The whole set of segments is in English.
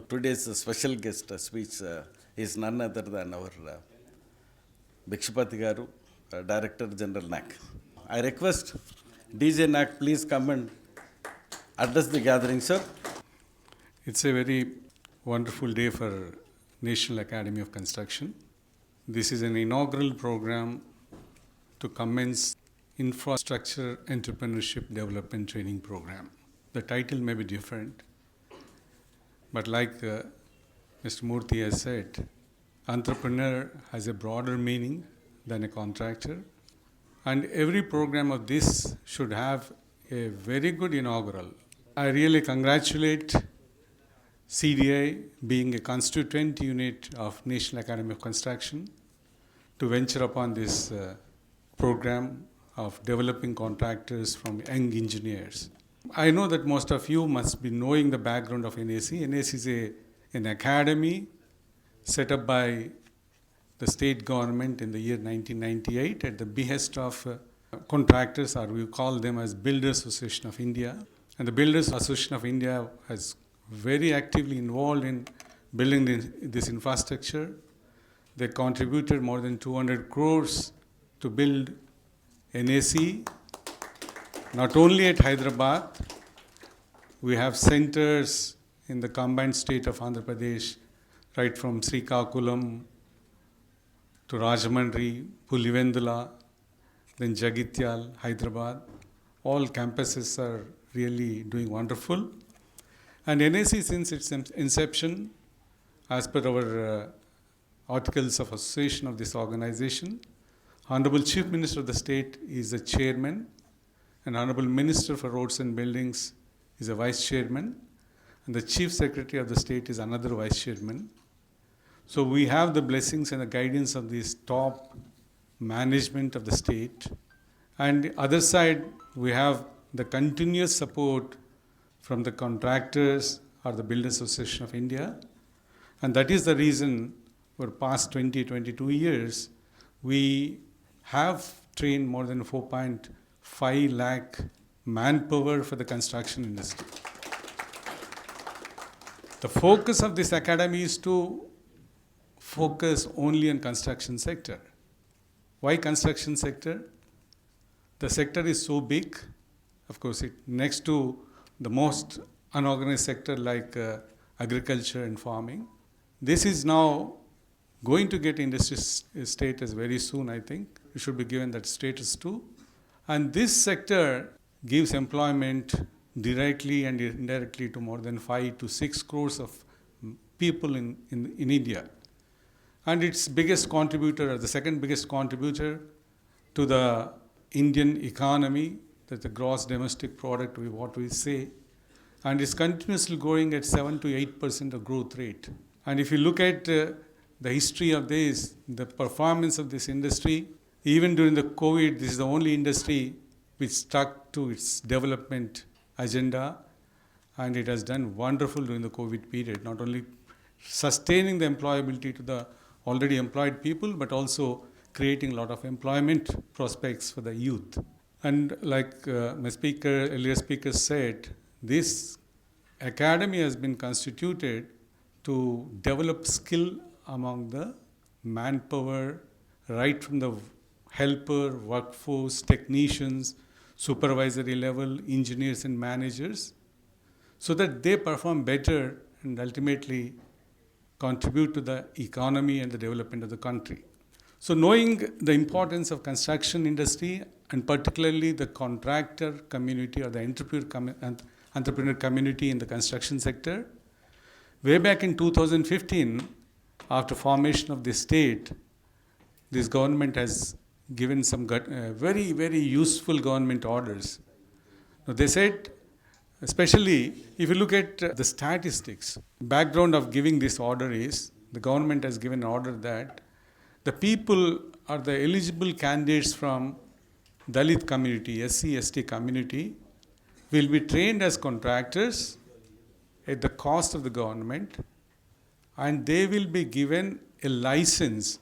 Today's special guest speech is none other than our Bikshapathi Garu, Director General NAC. I request DJ NAC please come and address the gathering, sir. It's a very wonderful day for National Academy of Construction. This is an inaugural program to commence Infrastructure Entrepreneurship Development Training Program. The title may be different, but like Mr. Murthy has said, entrepreneur has a broader meaning than a contractor, and every program of this should have a very good inaugural. I really congratulate CDI being a constituent unit of National Academy of Construction to venture upon this program of developing contractors from young engineers. I know that most of you must be knowing the background of NAC. NAC is an academy set up by the state government in the year 1998 at the behest of contractors, or we call them as Builders Association of India. And the Builders Association of India has very actively involved in building this infrastructure. They contributed more than 200 crores to build NAC. Not only at Hyderabad, we have centers in the combined state of Andhra Pradesh, right from Srikakulam to Rajahmundry, Pulivendula, then Jagityal, Hyderabad. All campuses are really doing wonderful. And NAC, since its inception, as per our articles of association of this organization, Honorable Chief Minister of the state is the chairman, and Honorable Minister for Roads and Buildings is a vice chairman, and the Chief Secretary of the state is another vice chairman. So we have the blessings and the guidance of this top management of the state. And the other side, we have the continuous support from the contractors or the Builders Association of India. And that is the reason for past 22 years, we have trained more than 4.5 lakh manpower for the construction industry. The focus of this academy is to focus only on construction sector. Why construction sector? The sector is so big. Of course, it next to the most unorganized sector like agriculture and farming. This is now going to get industry status very soon, I think. It should be given that status too. And this sector gives employment directly and indirectly to more than 5 to 6 crores of people in India. And its biggest contributor, or the second biggest contributor to the Indian economy, that's the gross domestic product, what we say, and it's continuously growing at 7 to 8% of growth rate. And if you look at the history of this, the performance of this industry, even during the COVID, this is the only industry which stuck to its development agenda, and it has done wonderful during the COVID period, not only sustaining the employability to the already employed people, but also creating a lot of employment prospects for the youth. And like my earlier speaker said, this academy has been constituted to develop skill among the manpower, right from the helper, workforce, technicians, supervisory level, engineers and managers, so that they perform better and ultimately contribute to the economy and the development of the country. So knowing the importance of construction industry, and particularly the contractor community or the entrepreneur community in the construction sector, way back in 2015, after formation of this state, this government has given some very, very useful government orders. Now they said, especially if you look at the statistics, background of giving this order is, the government has given an order that the people are the eligible candidates from Dalit community, SC, ST community, will be trained as contractors at the cost of the government, and they will be given a license,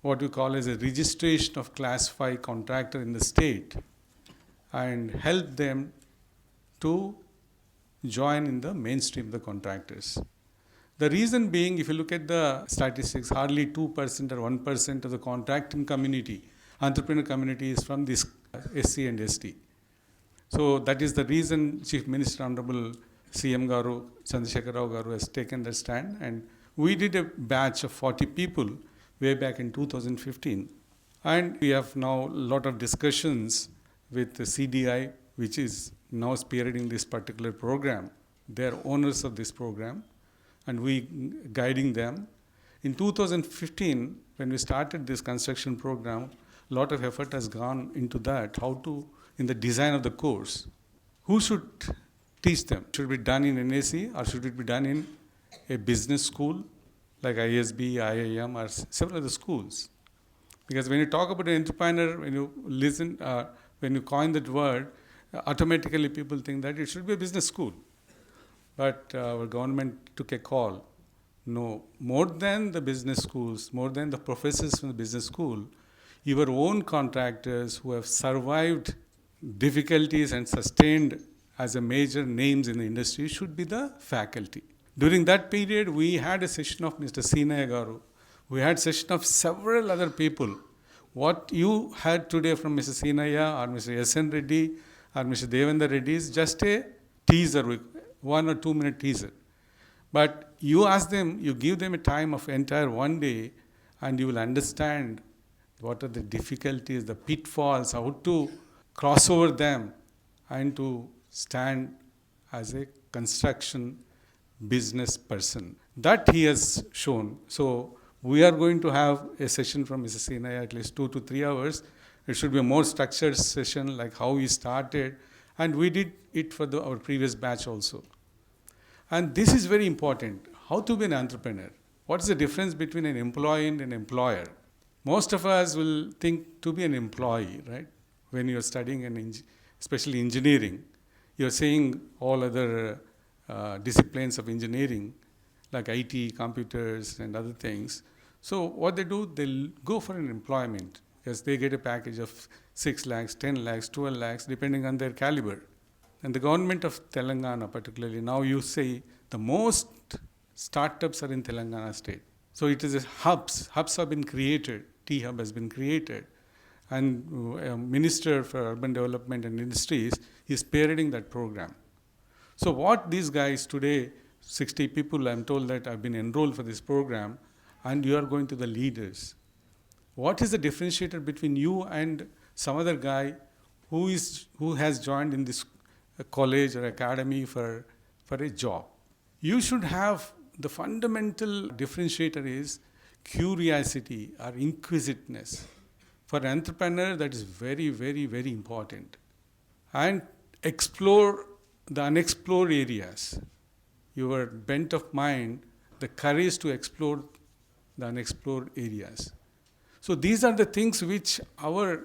what you call as a registration of class 5 contractor in the state, and help them to join in the mainstream, the contractors. The reason being, if you look at the statistics, hardly 2% or 1% of the contracting community, entrepreneur community is from this SC and ST. So that is the reason Chief Minister Honorable CM Garu, Chandrasekhar Rao Garu has taken the stand, and we did a batch of 40 people way back in 2015. And we have now a lot of discussions with the CDI, which is now spearheading this particular program. They are owners of this program, and we guiding them. In 2015, when we started this construction program, a lot of effort has gone into that, how to, in the design of the course, who should teach them? Should it be done in NAC or should it be done in a business school like ISB, IIM, or several other schools? Because when you talk about an entrepreneur, when you listen, when you coin that word, automatically people think that it should be a business school. But our government took a call. No, more than the business schools, more than the professors from the business school, your own contractors who have survived difficulties and sustained as a major names in the industry should be the faculty. During that period, we had a session of Mr. Sinaya Garu. We had session of several other people. What you had today from Mr. Sinaya or Mr. S.N. Reddy or Mr. Devendra Reddy is just a teaser, 1 or 2 minute teaser. But you ask them, you give them a time of entire one day, and you will understand what are the difficulties, the pitfalls, how to cross over them, and to stand as a construction business person. That he has shown. So we are going to have a session from Mr. Sinaya, at least 2 to 3 hours. It should be a more structured session, like how we started, and we did it for our previous batch also. And this is very important. How to be an entrepreneur? What is the difference between an employee and an employer? Most of us will think to be an employee, right? When you're studying, especially engineering, you're saying all other disciplines of engineering, like IT, computers, and other things. So what they do, they'll go for an employment, because they get a package of 6 lakhs, 10 lakhs, 12 lakhs, depending on their caliber. And the government of Telangana particularly, now you say the most startups are in Telangana state. So it is hubs. Hubs have been created. T-Hub has been created. And Minister for Urban Development and Industries is spearheading that program. So what these guys today, 60 people, I'm told that have been enrolled for this program, and you are going to the leaders. What is the differentiator between you and some other guy who has joined in this college or academy for a job? You should have the fundamental differentiator is curiosity or inquisitiveness. For an entrepreneur, that is very, very, very important. And explore the unexplored areas. Your bent of mind, the courage to explore the unexplored areas. So these are the things which our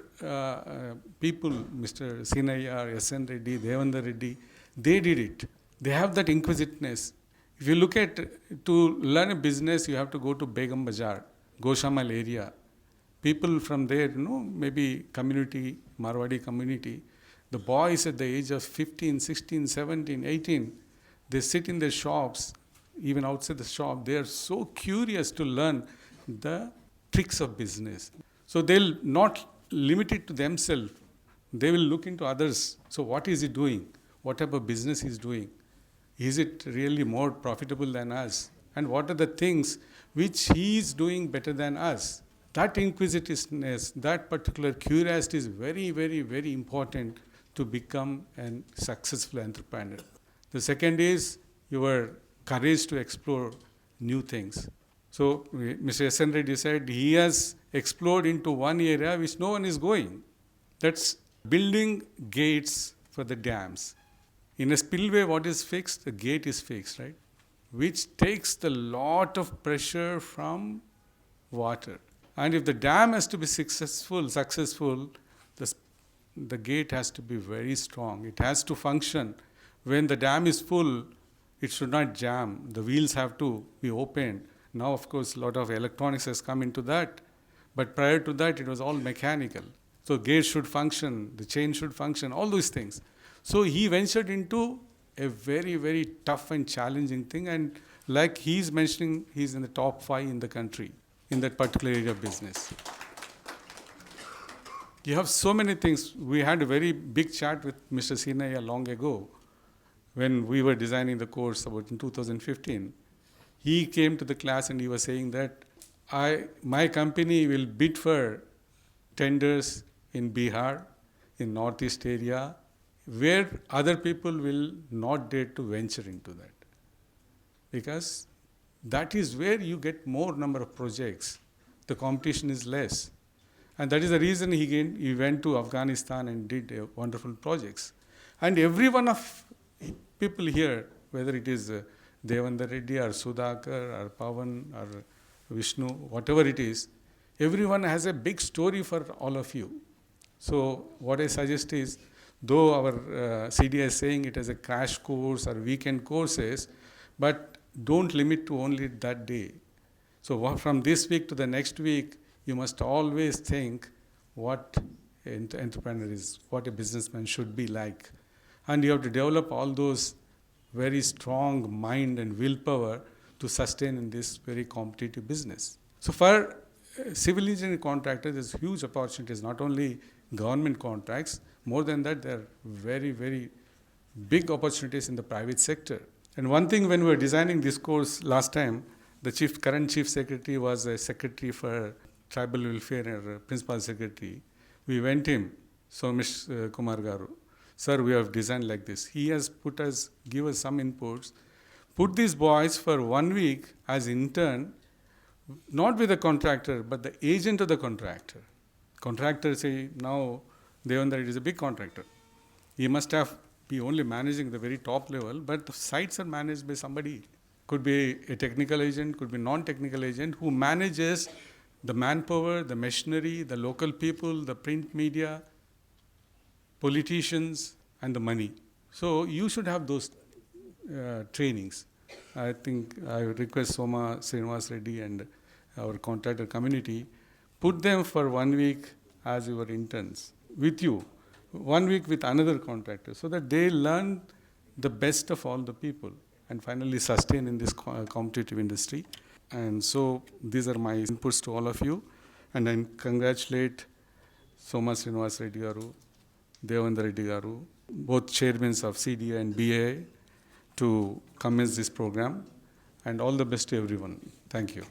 people, Mr. Sinaya or S.N. Reddy, Devendra Reddy, they did it. They have that inquisitiveness. If you look at, to learn a business, you have to go to Begum Bazaar, Goshamal area. People from there, maybe community, Marwadi community, the boys at the age of 15, 16, 17, 18, they sit in their shops, even outside the shop, they are so curious to learn the tricks of business. So they'll not limit it to themselves. They will look into others. So what is he doing? What type of business he's doing? Is it really more profitable than us? And what are the things which he is doing better than us? That inquisitiveness, that particular curiosity is very, very, very important to become a successful entrepreneur. The second is your courage to explore new things. So Mr. S.N. Reddy said he has explored into one area which no one is going. That's building gates for the dams. In a spillway, what is fixed? The gate is fixed, right? Which takes a lot of pressure from water. And if the dam has to be successful, the gate has to be very strong. It has to function. When the dam is full, it should not jam. The wheels have to be opened. Now, of course, a lot of electronics has come into that. But prior to that, it was all mechanical. So gate should function, the chain should function, all those things. So he ventured into a very, very tough and challenging thing. And Like he's mentioning, he's in the top 5 in the country in that particular area of business. You have so many things. We had a very big chat with Mr. Sinaya long ago when we were designing the course about in 2015. He came to the class and he was saying that my company will bid for tenders in Bihar, in Northeast area, where other people will not dare to venture into that. Because that is where you get more number of projects. The competition is less. And that is the reason he went to Afghanistan and did wonderful projects. And every one of people here, whether it is Devendra Reddy or Sudhakar or Pavan or Vishnu, whatever it is, everyone has a big story for all of you. So what I suggest is, though our CDI is saying it as a crash course or weekend courses, but don't limit to only that day. So from this week to the next week, you must always think what an entrepreneur is, what a businessman should be like. And you have to develop all those very strong mind and willpower to sustain in this very competitive business. So for civil engineering contractors, there's huge opportunities, not only government contracts, more than that, there are very, very big opportunities in the private sector. And one thing when we were designing this course last time, the current chief secretary was a secretary for tribal welfare or principal secretary. We went him, so Mr. Kumar Garu, sir, we have designed like this. He has give us some inputs, put these boys for 1 week as intern, not with the contractor, but the agent of the contractor. Contractor say, now Devendra is a big contractor. He must be only managing the very top level, but the sites are managed by somebody. Could be a technical agent, could be non-technical agent who manages the manpower, the machinery, the local people, the print media, politicians, and the money. So you should have those trainings. I think I would request Soma Srinivas Reddy and our contractor community, put them for 1 week as your interns with you, 1 week with another contractor, so that they learn the best of all the people and finally sustain in this competitive industry. And so these are my inputs to all of you. And I congratulate Soma Srinivas Reddy Garu, Devendra Reddy Garu, both chairmen of CDA and BA, to commence this program. And all the best to everyone. Thank you.